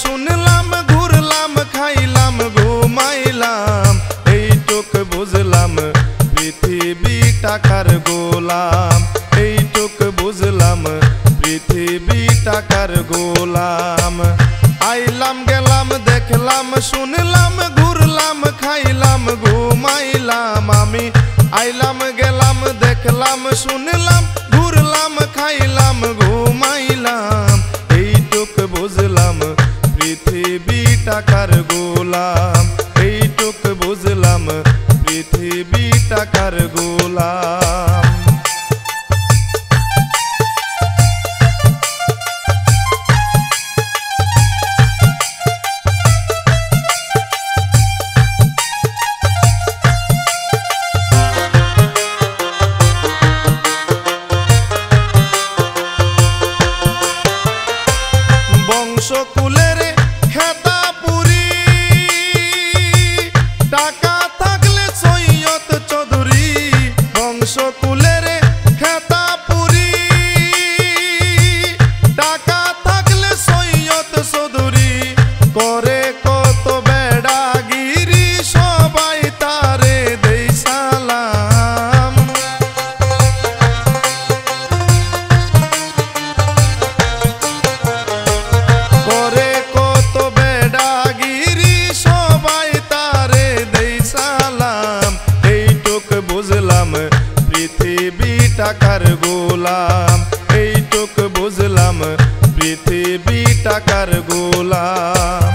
শুনলাম ঘুরলাম খাইলাম ঘুমাইলাম এইটুক বুঝলাম পৃথিবী টাকার গোলাম এইটুক বুঝলাম পৃথিবী টাকার গোলাম আইলাম গেলাম দেখলাম শুনলাম ঘুরলাম খাইলাম ঘুমাইলাম আমি আইলাম গেলাম দেখলাম শুনলাম ঘুরলাম খাইলাম ঘুমাইলাম এইটুক বুঝলাম পৃথিবী টাকার গোলাম এইটুক বুঝলাম পৃথিবী টাকার গোলাম বংশকুলের খেতা পুরি টাকা থাকলে সৈয়দ চৌধুরী বংশকুলের খেতা পুরি টাকা থাকলে সৈয়দ চৌধুরী করে কত বেড়াগিরি সবাই তারে দেই সালাম করে কত বেড়াগিরি সবাই তারে দেই সালাম এইটুক বুঝলাম পৃথিবী টাকার গোলাম এইটুক বুঝলাম পৃথিবী টাকার গোলাম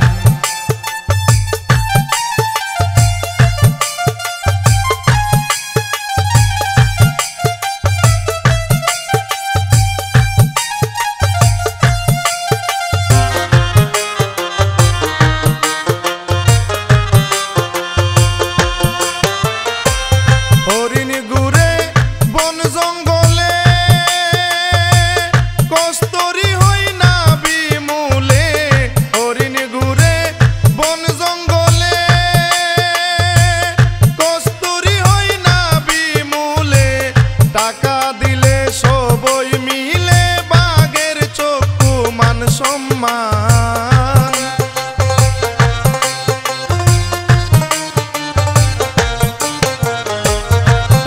হরিণ ঘুরে বন জঙ্গলে কস্তুরী হই না বিমূলে হরিণ ঘুরে বন জঙ্গলে কস্তুরী হই না বিমূলে টাকা দিলে সবই মিলে বাঘের চক্ষু মান সম্মান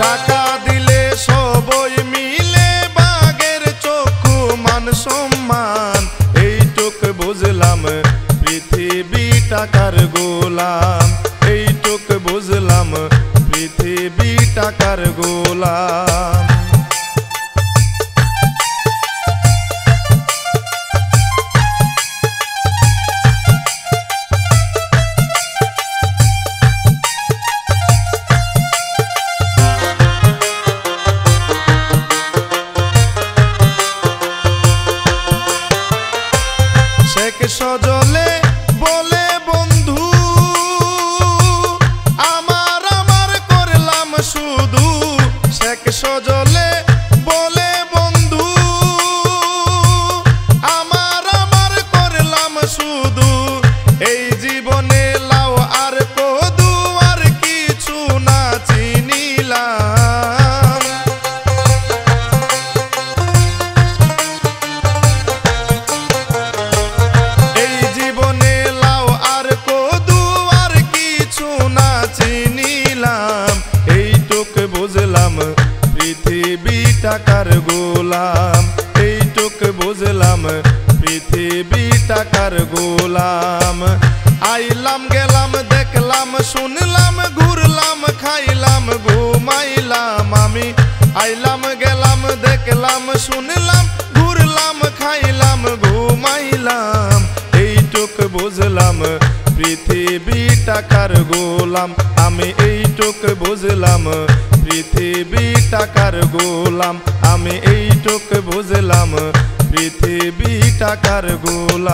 টাকা দিলে সবই মিলে বাঘের চক্ষু মান সম্মান এইটুক বুঝলাম পৃথিবী টাকার গোলাম এইটুক বুঝলাম পৃথিবী টাকার গোলাম শেখ সজলে বলে বন্ধু আমার আমার করলাম শুধু শেখ সজলে বলে বন্ধু আমার আমার করলাম শুধু এই জীবনে লাও আর কদু আর কিছু না চিনিলাম এই জীবনে লাও আর কদু আর কিছু না চিনিলাম এইটুক বুঝলাম পৃথিবী টাকার গোলাম এইটুক বুঝলাম পৃথিবী টাকার গোলাম আইলাম গেলাম দেখলাম শুনলাম ঘুরলাম খাইলাম ঘুমাইলাম আমি আইলাম গেলাম দেখলাম শুনলাম ঘুরলাম খাইলাম ঘুমাইলাম এইটুক বুঝলাম পৃথিবী টাকার গোলাম আমি এইটুক বুঝলাম পৃথিবী টাকার গোলাম আমি এইটুক বুঝলাম পৃথিবী টাকার গোলাম।